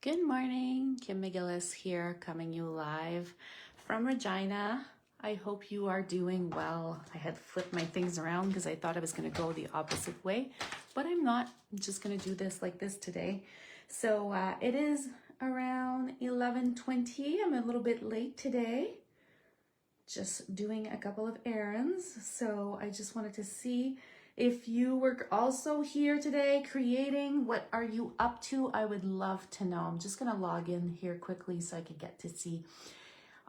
Good morning, Kim McGillis here, coming you live from Regina. I hope you are doing well. I had flipped my things around because I thought I was going to go the opposite way, but I'm not. I'm just going to do this like this today. So it is around 11:20. I'm a little bit late today, just doing a couple of errands. So I just wanted to see if you were also here today creating. What are you up to? I would love to know. I'm just gonna log in here quickly so I could get to see.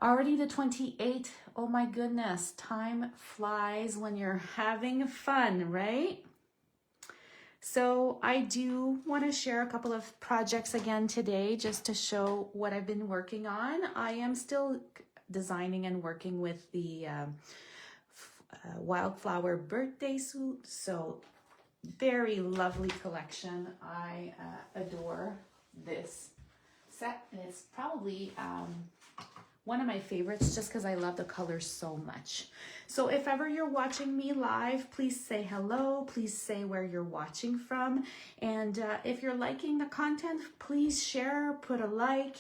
Already the 28th. Oh my goodness, time flies when you're having fun, right? So I do want to share a couple of projects again today just to show what I've been working on. I am still designing and working with the Wildflower Birthday Suite. So very lovely collection. I adore this set, and it's probably one of my favorites just because I love the colors so much. So if ever you're watching me live, please say hello. Please say where you're watching from. And if you're liking the content, please share, put a like.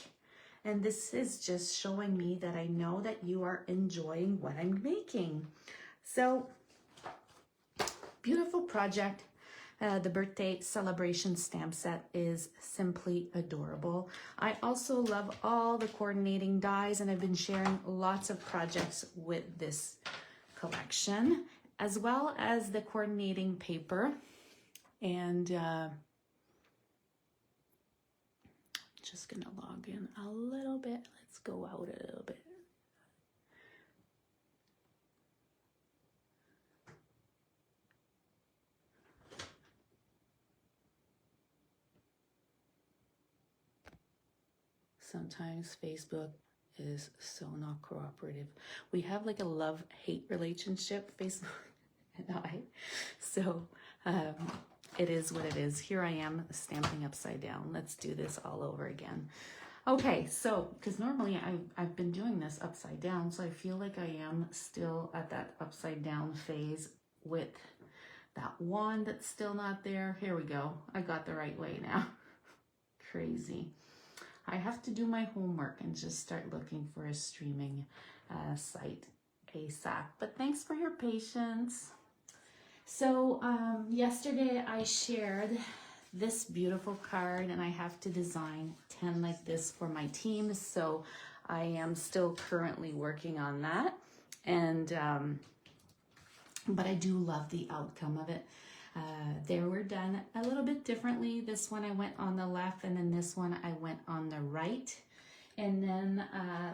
And this is just showing me that I know that you are enjoying what I'm making. So, beautiful project. The birthday celebration stamp set is simply adorable. I also love all the coordinating dies, and I've been sharing lots of projects with this collection, as well as the coordinating paper. And just gonna log in a little bit. Let's go out a little bit. Sometimes Facebook is so not cooperative. We have like a love-hate relationship, Facebook and I. So it is what it is. Here I am stamping upside down. Let's do this all over again. Okay, so because normally I've been doing this upside down, so I feel like I am still at that upside down phase with that one that's still not there. Here we go. I got the right way now. Crazy. I have to do my homework and just start looking for a streaming site ASAP. But thanks for your patience. So yesterday I shared this beautiful card, and I have to design 10 like this for my team. So I am still currently working on that. And but I do love the outcome of it. They were done a little bit differently. This one I went on the left, and then this one I went on the right. And then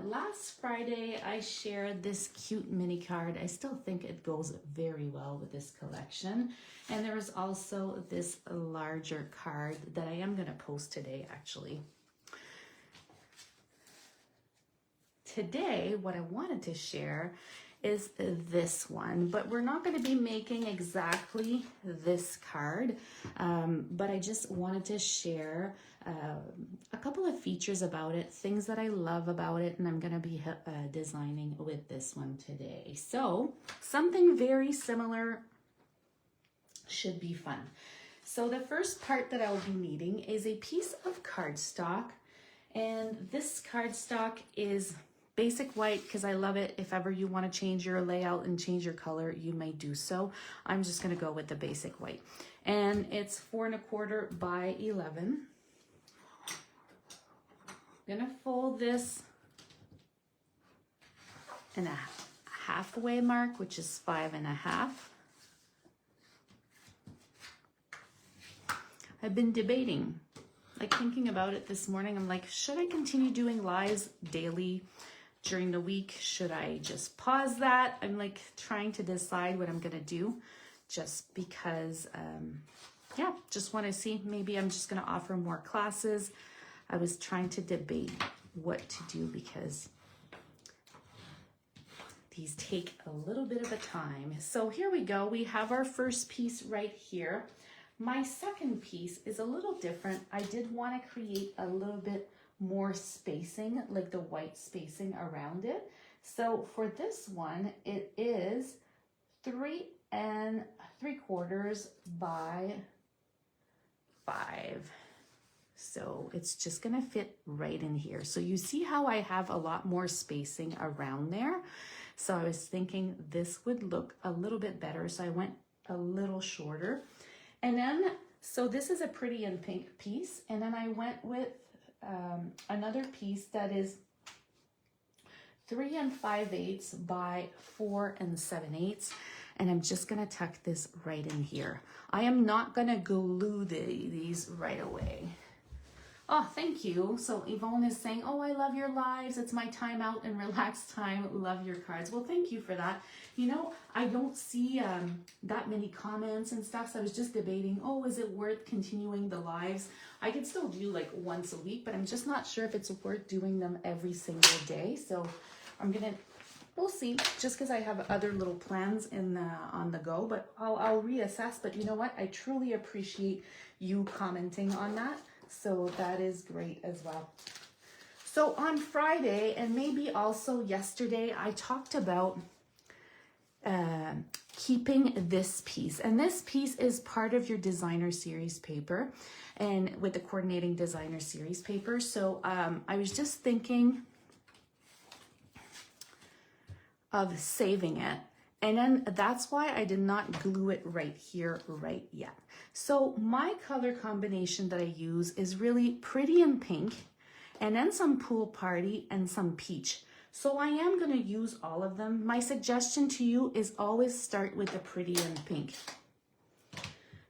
last Friday I shared this cute mini card. I still think it goes very well with this collection. And there was also this larger card that I am going to post today, actually. Today, what I wanted to share is this one, but we're not going to be making exactly this card, but I just wanted to share a couple of features about it, things that I love about it, and I'm going to be designing with this one today. So something very similar should be fun. So the first part that I'll be needing is a piece of cardstock, and this cardstock is basic white because I love it. If ever you want to change your layout and change your color, you may do so. I'm just going to go with the basic white. And it's 4 1/4 by 11. I'm going to fold this in a halfway mark, which is 5 1/2. I've been debating, like thinking about it this morning. I'm like, should I continue doing lives daily during the week? Should I just pause that? I'm like trying to decide what I'm gonna do, just because yeah, just want to see. Maybe I'm just gonna offer more classes. I was trying to debate what to do because these take a little bit of a time. So here we go. We have our first piece right here. My second piece is a little different. I did want to create a little bit more spacing, like the white spacing around it. So for this one, it is 3 3/4 by 5. So it's just gonna fit right in here. So you see how I have a lot more spacing around there. So I was thinking this would look a little bit better. So I went a little shorter. And then, so this is a pretty and pink piece. And then I went with another piece that is 3 5/8 by 4 7/8. And I'm just gonna tuck this right in here. I am not gonna glue these right away. Oh, thank you. So Yvonne is saying, oh, I love your lives. It's my time out and relaxed time. Love your cards. Well, thank you for that. You know, I don't see that many comments and stuff. So I was just debating, oh, is it worth continuing the lives? I could still do like once a week, but I'm just not sure if it's worth doing them every single day. So I'm going to, we'll see, just because I have other little plans on the go, but I'll reassess. But you know what? I truly appreciate you commenting on that. So that is great as well. So on Friday, and maybe also yesterday, I talked about keeping this piece. And this piece is part of your designer series paper and with the coordinating designer series paper. So I was just thinking of saving it. And then that's why I did not glue it right here, right yet. So my color combination that I use is really pretty and pink, and then some pool party and some peach. So I am going to use all of them. My suggestion to you is always start with the pretty and pink.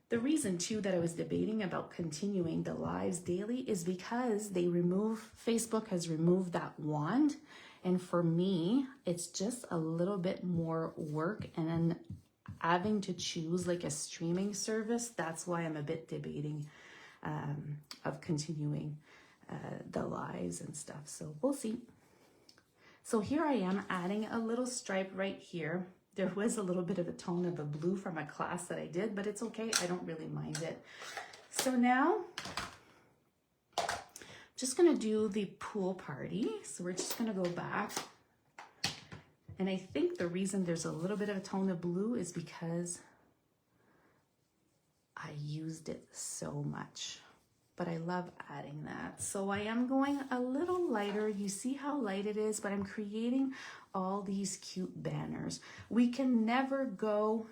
The reason too that I was debating about continuing the lives daily is because Facebook has removed that wand. And for me, it's just a little bit more work, and then having to choose like a streaming service. That's why I'm a bit debating of continuing the lives and stuff. So we'll see. So here I am adding a little stripe right here. There was a little bit of a tone of a blue from a class that I did, but it's okay. I don't really mind it. So now just gonna do the pool party. So we're just gonna go back. And I think the reason there's a little bit of a tone of blue is because I used it so much, but I love adding that. So I am going a little lighter. You see how light it is, but I'm creating all these cute banners. We can never go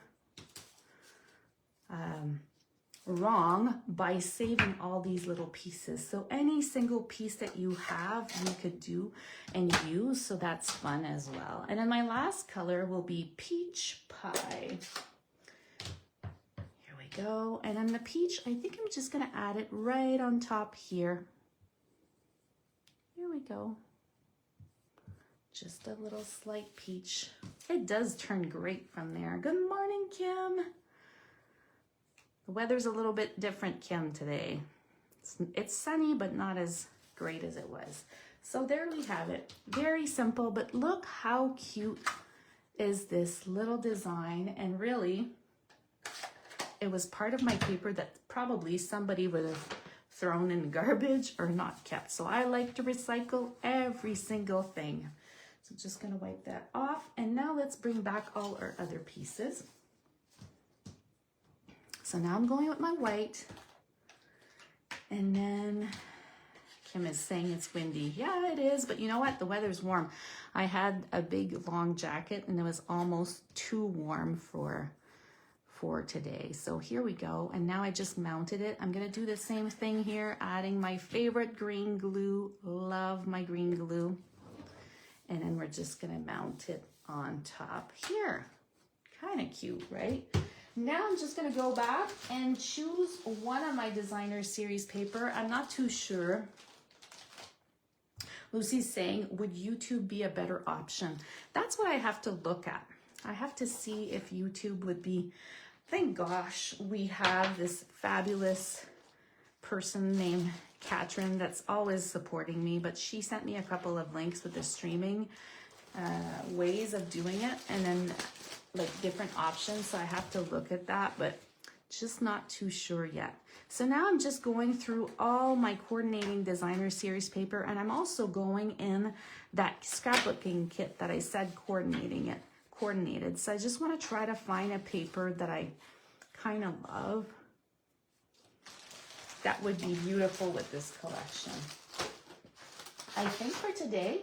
wrong by saving all these little pieces. So any single piece that you have, you could do and use. So that's fun as well. And then my last color will be peach pie. Here we go. And then the peach, I think I'm just gonna add it right on top here. Here we go. Just a little slight peach. It does turn great from there. Good morning, Kim. The weather's a little bit different, Kim, today. It's sunny, but not as great as it was. So there we have it. Very simple, but look how cute is this little design. And really, it was part of my paper that probably somebody would have thrown in the garbage or not kept. So I like to recycle every single thing. So just gonna wipe that off. And now let's bring back all our other pieces. So now I'm going with my white, and then Kim is saying it's windy. Yeah, it is, but you know what? The weather's warm. I had a big long jacket and it was almost too warm for today. So here we go. And now I just mounted it. I'm gonna do the same thing here, adding my favorite green glue. Love my green glue. And then we're just gonna mount it on top here. Kind of cute, right? Now I'm just gonna go back and choose one of my designer series paper. I'm not too sure. Lucy's saying, would YouTube be a better option? That's what I have to look at. I have to see if YouTube would be, thank gosh, we have this fabulous person named Katrin that's always supporting me, but she sent me a couple of links with the streaming ways of doing it, and then like different options. So I have to look at that, but just not too sure yet. So now I'm just going through all my coordinating designer series paper, and I'm also going in that scrapbooking kit that I said coordinated. So I just want to try to find a paper that I kind of love. that would be beautiful with this collection. I think for today,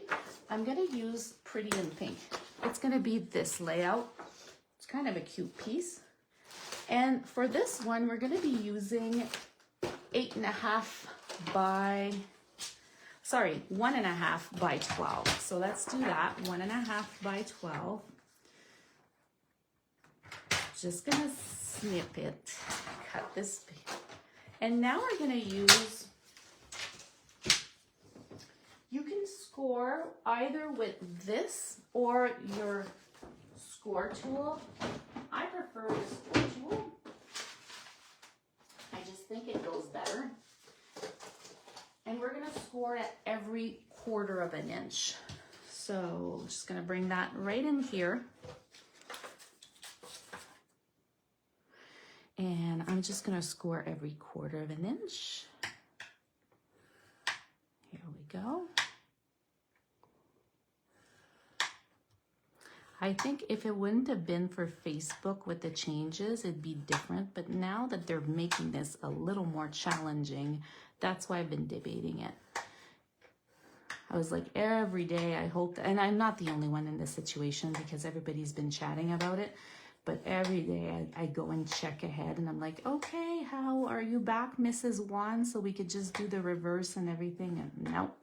I'm gonna use Pretty in Pink. It's gonna be this layout. It's kind of a cute piece. And for this one, we're gonna be using 1.5 by 12. So let's do that, 1.5 by 12. Just gonna snip it, cut this. And now we're gonna use, you can score either with this or your score tool. I prefer the score tool. I just think it goes better. And we're gonna score at every 1/4 of an inch. So I'm just gonna bring that right in here. And I'm just gonna score every 1/4 of an inch. Here we go. I think if it wouldn't have been for Facebook with the changes, it'd be different. But now that they're making this a little more challenging, that's why I've been debating it. I was like, every day I hope, and I'm not the only one in this situation because everybody's been chatting about it, but every day I go and check ahead and I'm like, okay, how are you back, Mrs. Wan? So we could just do the reverse and everything. And nope,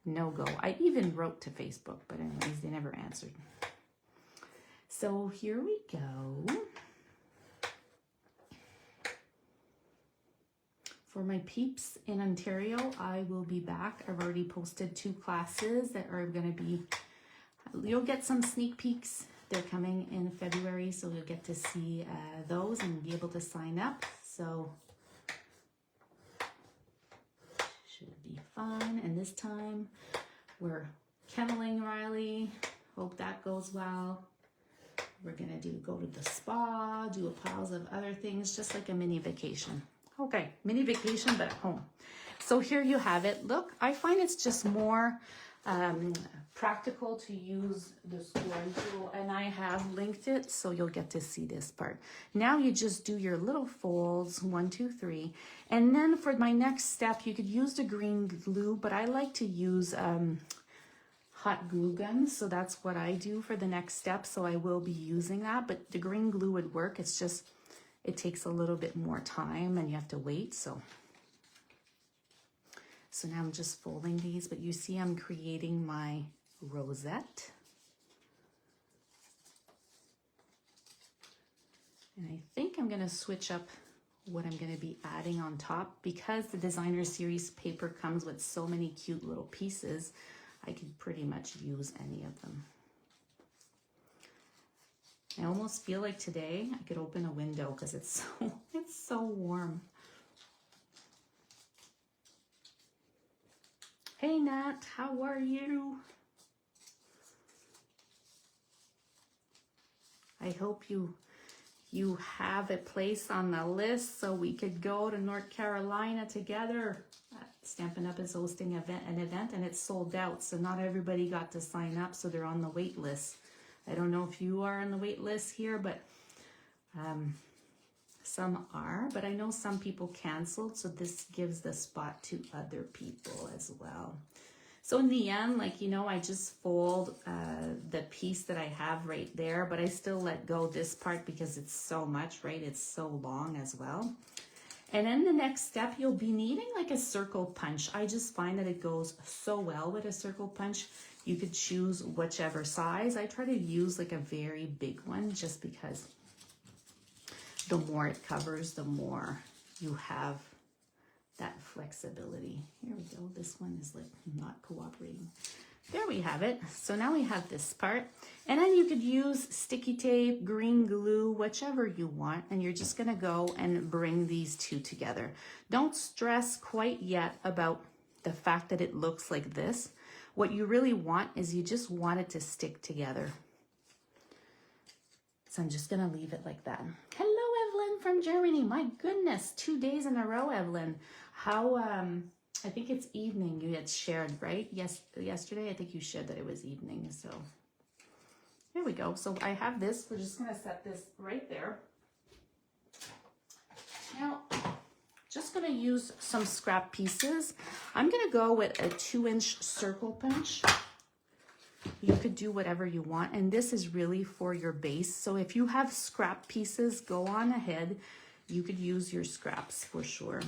no go. I even wrote to Facebook, but anyways, they never answered. So here we go. For my peeps in Ontario, I will be back. I've already posted 2 classes that are going to be, you'll get some sneak peeks. They're coming in February, so you'll get to see those and be able to sign up. So should be fun. And this time we're kenneling Riley. Hope that goes well. We're gonna go to the spa, do a piles of other things, just like a mini vacation. Okay, mini vacation, but at home. So here you have it. Look, I find it's just more practical to use the scoring tool, and I have linked it so you'll get to see this part. Now you just do your little folds, 1, 2, 3, and then for my next step, you could use the green glue, but I like to use hot glue guns, so that's what I do for the next step. So I will be using that, but the green glue would work. It's just, it takes a little bit more time and you have to wait. So now I'm just folding these, but you see I'm creating my rosette. And I think I'm gonna switch up what I'm gonna be adding on top because the designer series paper comes with so many cute little pieces. I could pretty much use any of them. I almost feel like today I could open a window because it's so warm. Hey Nat, how are you? I hope you have a place on the list so we could go to North Carolina together. Stampin' Up is hosting an event and it's sold out, so not everybody got to sign up, so they're on the wait list. I don't know if you are on the wait list here, but some are, but I know some people canceled, so this gives the spot to other people as well. So in the end, like, you know, I just fold the piece that I have right there, but I still let go this part because it's so much, right? It's so long as well. And then the next step, you'll be needing like a circle punch. I just find that it goes so well with a circle punch. You could choose whichever size. I try to use like a very big one just because the more it covers, the more you have that flexibility. Here we go. This one is like not cooperating. There we have it. So now we have this part. And then you could use sticky tape, green glue, whichever you want. And you're just gonna go and bring these two together. Don't stress quite yet about the fact that it looks like this. What you really want is you just want it to stick together. So I'm just gonna leave it like that. Hello, Evelyn from Germany. My goodness, 2 days in a row, Evelyn. How, I think it's evening you had shared, right? Yes, yesterday I think you shared that it was evening. So here we go. So I have this. We're just gonna set this right there. Now, just gonna use some scrap pieces. I'm gonna go with a 2-inch circle punch. You could do whatever you want, and this is really for your base. So if you have scrap pieces, go on ahead. You could use your scraps for sure.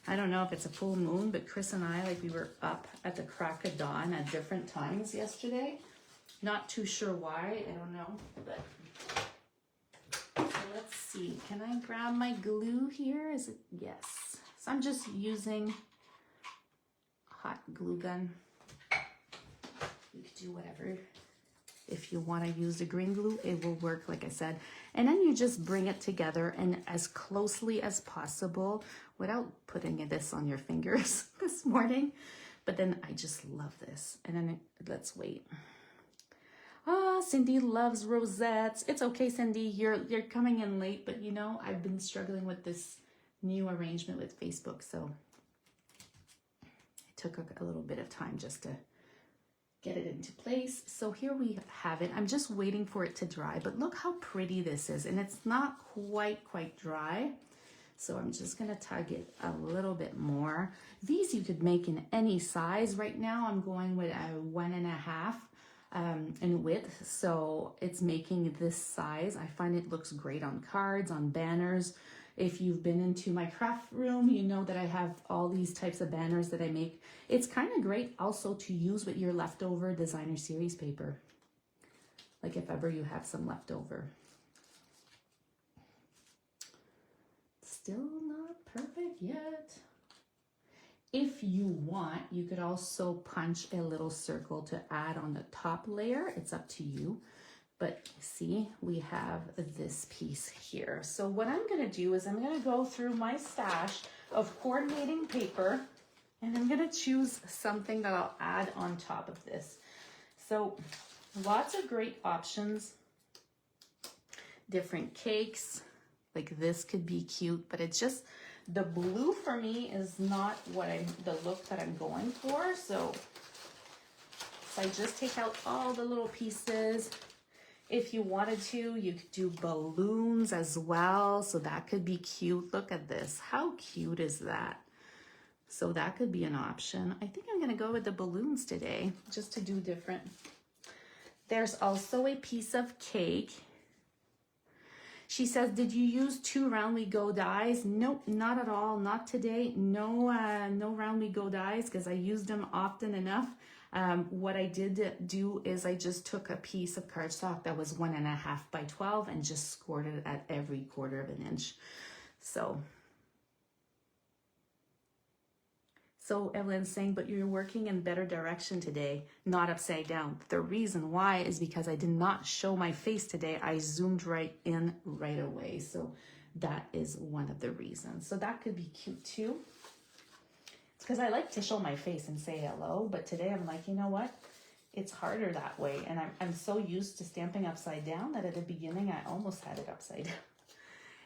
I don't know if it's a full moon, but Chris and I, like, we were up at the crack of dawn at different times yesterday. Not too sure why, I don't know, but so let's see. Can I grab my glue here? Is it? Yes. So I'm just using hot glue gun. You could do whatever. If you want to use the green glue, it will work, like I said. And then you just bring it together and as closely as possible without putting this on your fingers this morning. But then I just love this. And then let's wait. Ah, Cindy loves rosettes. It's okay, Cindy. You're coming in late, but you know, I've been struggling with this new arrangement with Facebook, so it took a little bit of time just to get it into place. So here we have it. I'm just waiting for it to dry, but look how pretty this is. And it's not quite dry. So I'm just gonna tug it a little bit more. These you could make in any size. Right now I'm going with a 1.5 in width. So it's making this size. I find it looks great on cards, on banners. If you've been into my craft room, you know that I have all these types of banners that I make. It's kind of great also to use with your leftover designer series paper. Like if ever you have some leftover. Still not perfect yet. If you want, you could also punch a little circle to add on the top layer. It's up to you. But see, we have this piece here. So what I'm gonna do is I'm gonna go through my stash of coordinating paper and I'm gonna choose something that I'll add on top of this. So lots of great options, different cakes, like this could be cute, but it's just, the blue for me is not the look that I'm going for. So I just take out all the little pieces. If you wanted to, you could do balloons as well. So that could be cute. Look at this. How cute is that? So that could be an option. I think I'm going to go with the balloons today just to do different. There's also a piece of cake. She says, did you use 2 Round We Go dies? Nope, not at all. Not today. No Round We Go dies because I used them often enough. What I did do is I just took a piece of cardstock that was 1.5 by 12 and just scored it at every 1/4 inch. So Evelyn's saying, but you're working in better direction today, not upside down. The reason why is because I did not show my face today. I zoomed right in right away. So that is one of the reasons. So that could be cute too. Because I like to show my face and say hello, but today I'm like, you know what? It's harder that way. And I'm so used to stamping upside down that at the beginning, I almost had it upside down.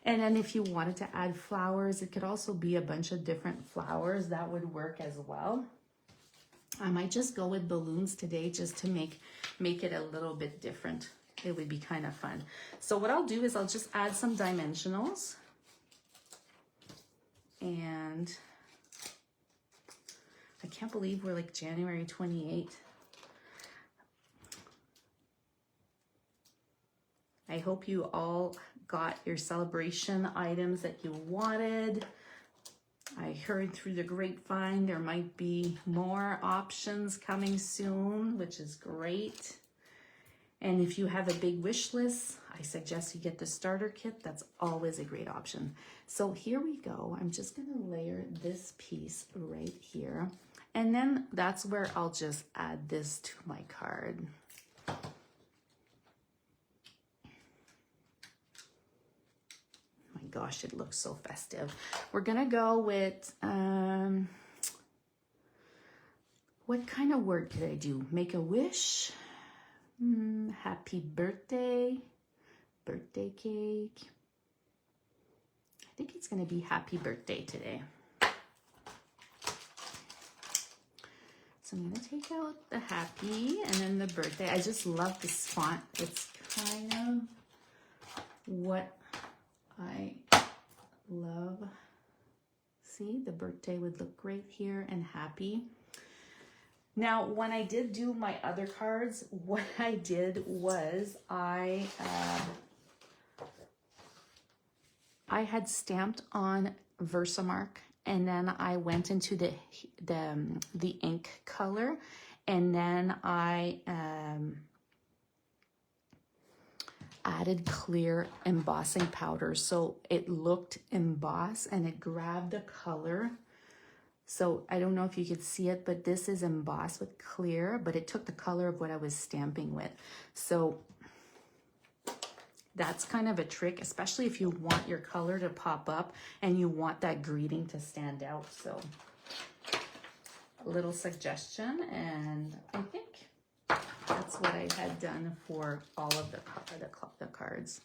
And then if you wanted to add flowers, it could also be a bunch of different flowers. That would work as well. I might just go with balloons today just to make it a little bit different. It would be kind of fun. So what I'll do is I'll just add some dimensionals. And I can't believe we're like January 28th. I hope you all got your celebration items that you wanted. I heard through the grapevine there might be more options coming soon, which is great. And if you have a big wish list, I suggest you get the starter kit. That's always a great option. So here we go. I'm just gonna layer this piece right here. And then that's where I'll just add this to my card. My gosh, it looks so festive. We're gonna go with, what kind of word could I do? Make a wish, happy birthday, birthday cake. I think it's gonna be happy birthday today. So I'm gonna take out the happy and then the birthday. I just love this font. It's kind of what I love, see, the birthday would look great here and happy. Now, when I did do my other cards, what I did was I had stamped on Versamark, and then I went into the ink color, and then I added clear embossing powder, so it looked embossed and it grabbed the color. So I don't know if you could see it, but this is embossed with clear, but it took the color of what I was stamping with. So that's kind of a trick, especially if you want your color to pop up and you want that greeting to stand out. So a little suggestion, and I think that's what I had done for all of the cards.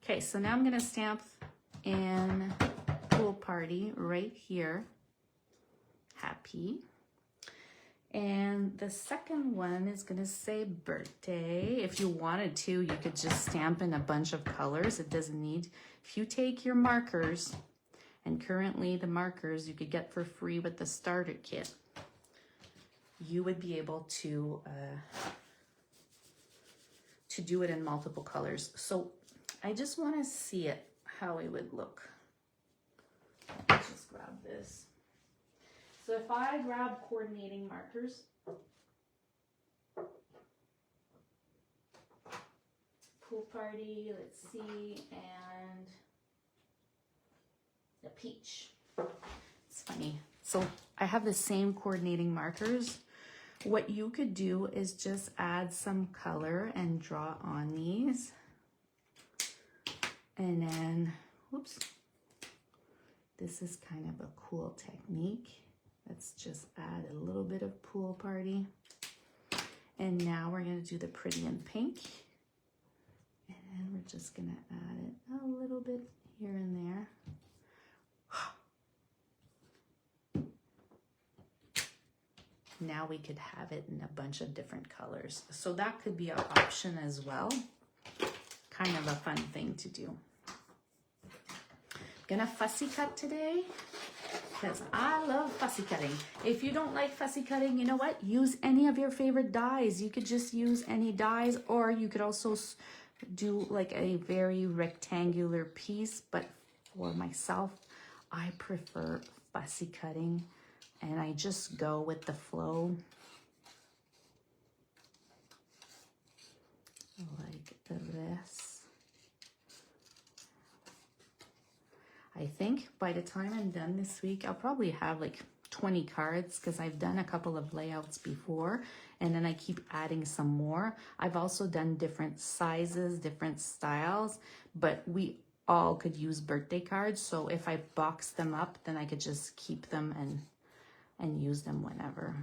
Okay, so now I'm gonna stamp in Pool Party right here. Happy. And the second one is gonna say birthday. If you wanted to, you could just stamp in a bunch of colors. It doesn't need, if you take your markers, and currently the markers you could get for free with the starter kit, you would be able to do it in multiple colors. So I just wanna see it, how it would look. Let's just grab this. So if I grab coordinating markers, Pool Party, let's see, and the peach. It's funny. So I have the same coordinating markers. What you could do is just add some color and draw on these. And then, whoops, this is kind of a cool technique. Let's just add a little bit of Pool Party. And now we're gonna do the pretty in pink. And then we're just gonna add it a little bit here and there. Now we could have it in a bunch of different colors. So that could be an option as well. Kind of a fun thing to do. Gonna fussy cut today, because I love fussy cutting. If you don't like fussy cutting, you know what? Use any of your favorite dies. You could just use any dies, or you could also do like a very rectangular piece. But for myself, I prefer fussy cutting, and I just go with the flow. Like this. I think by the time I'm done this week, I'll probably have like 20 cards, because I've done a couple of layouts before, and then I keep adding some more. I've also done different sizes, different styles, but we all could use birthday cards. So if I box them up, then I could just keep them and use them whenever.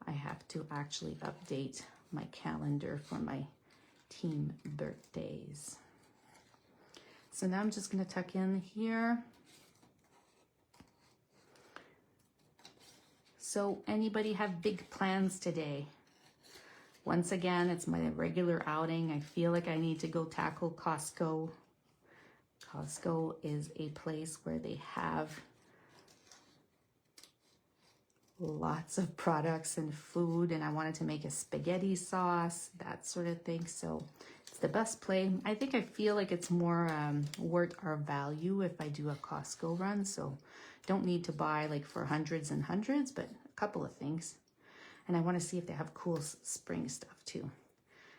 I have to actually update my calendar for my team birthdays. So now I'm just gonna tuck in here. So anybody have big plans today? Once again, it's my regular outing. I feel like I need to go tackle Costco. Costco is a place where they have lots of products and food, and I wanted to make a spaghetti sauce, that sort of thing. So it's the best play. I think I feel like it's more worth our value if I do a Costco run. So don't need to buy like for hundreds and hundreds, but a couple of things. And I want to see if they have cool spring stuff too.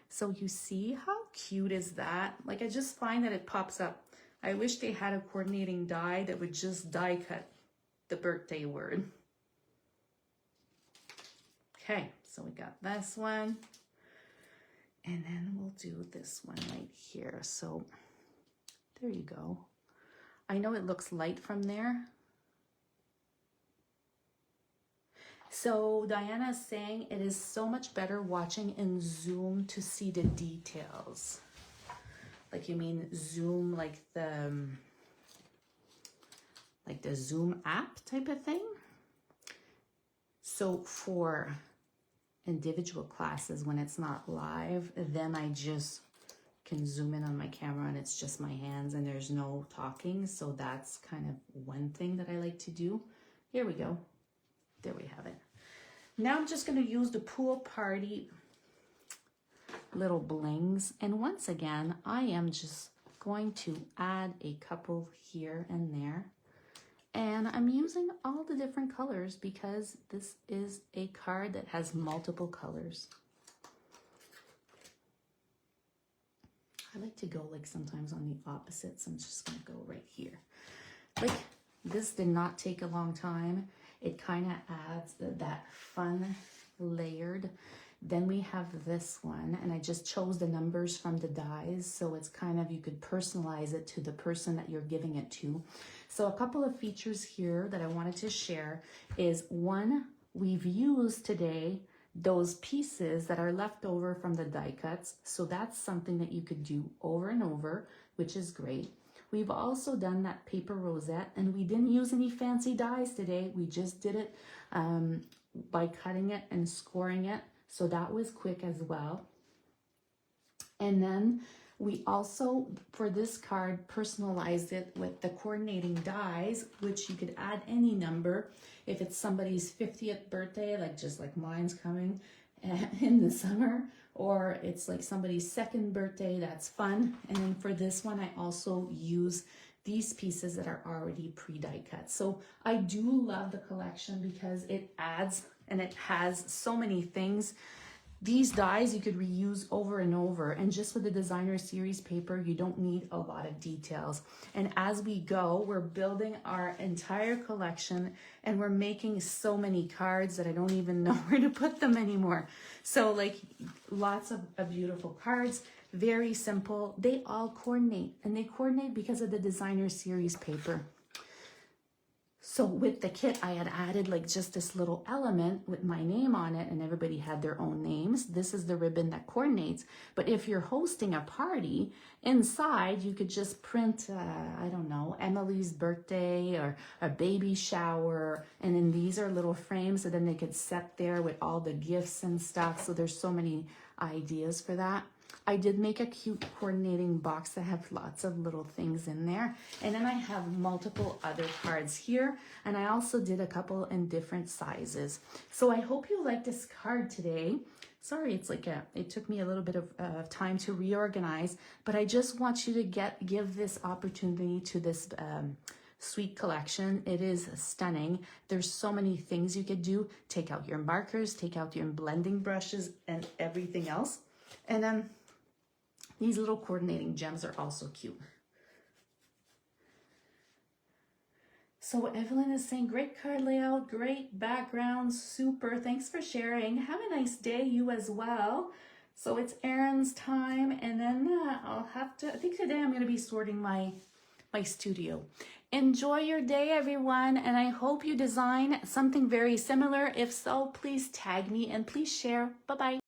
So you see how cute is that? Like, I just find that it pops up. I wish they had a coordinating die that would just die cut the birthday word. Okay, so we got this one. And then we'll do this one right here. So there you go. I know it looks light from there. So Diana's saying it is so much better watching in Zoom to see the details. Like, you mean Zoom, like the Zoom app type of thing? So for individual classes, when it's not live, then I just can zoom in on my camera and it's just my hands and there's no talking. So that's kind of one thing that I like to do. Here we go. There we have it. Now I'm just going to use the Pool Party little blings. And once again, I am just going to add a couple here and there. And I'm using all the different colors because this is a card that has multiple colors. I like to go like sometimes on the opposites. I'm just going to go right here. Like this did not take a long time. It kind of adds that fun layered. Then we have this one, and I just chose the numbers from the dies, so it's kind of, you could personalize it to the person that you're giving it to. So a couple of features here that I wanted to share is, one, we've used today those pieces that are left over from the die cuts, so that's something that you could do over and over, which is great. We've also done that paper rosette, and we didn't use any fancy dies today. We just did it by cutting it and scoring it. So that was quick as well. And then we also, for this card, personalized it with the coordinating dies, which you could add any number. If it's somebody's 50th birthday, like just like mine's coming in the summer, or it's like somebody's second birthday, that's fun. And then for this one, I also use these pieces that are already pre-die cut. So I do love the collection because it adds, and it has so many things. These dies you could reuse over and over, and just with the designer series paper, you don't need a lot of details. And as we go, we're building our entire collection, and we're making so many cards that I don't even know where to put them anymore. So like lots of beautiful cards, very simple. They all coordinate, and they coordinate because of the designer series paper. So with the kit, I had added like just this little element with my name on it, and everybody had their own names. This is the ribbon that coordinates. But if you're hosting a party, inside you could just print, I don't know, Emily's birthday or a baby shower. And then these are little frames, so then they could set there with all the gifts and stuff. So there's so many ideas for that. I did make a cute coordinating box that have lots of little things in there. And then I have multiple other cards here. And I also did a couple in different sizes. So I hope you like this card today. Sorry, it's like it took me a little bit of time to reorganize, but I just want you to give this opportunity to this suite collection. It is stunning. There's so many things you could do. Take out your markers, take out your blending brushes and everything else. And then these little coordinating gems are also cute. So Evelyn is saying, great card layout, great background, super. Thanks for sharing. Have a nice day, you as well. So it's Erin's time, and then I'll have to, I think today I'm going to be sorting my studio. Enjoy your day, everyone, and I hope you design something very similar. If so, please tag me and please share. Bye-bye.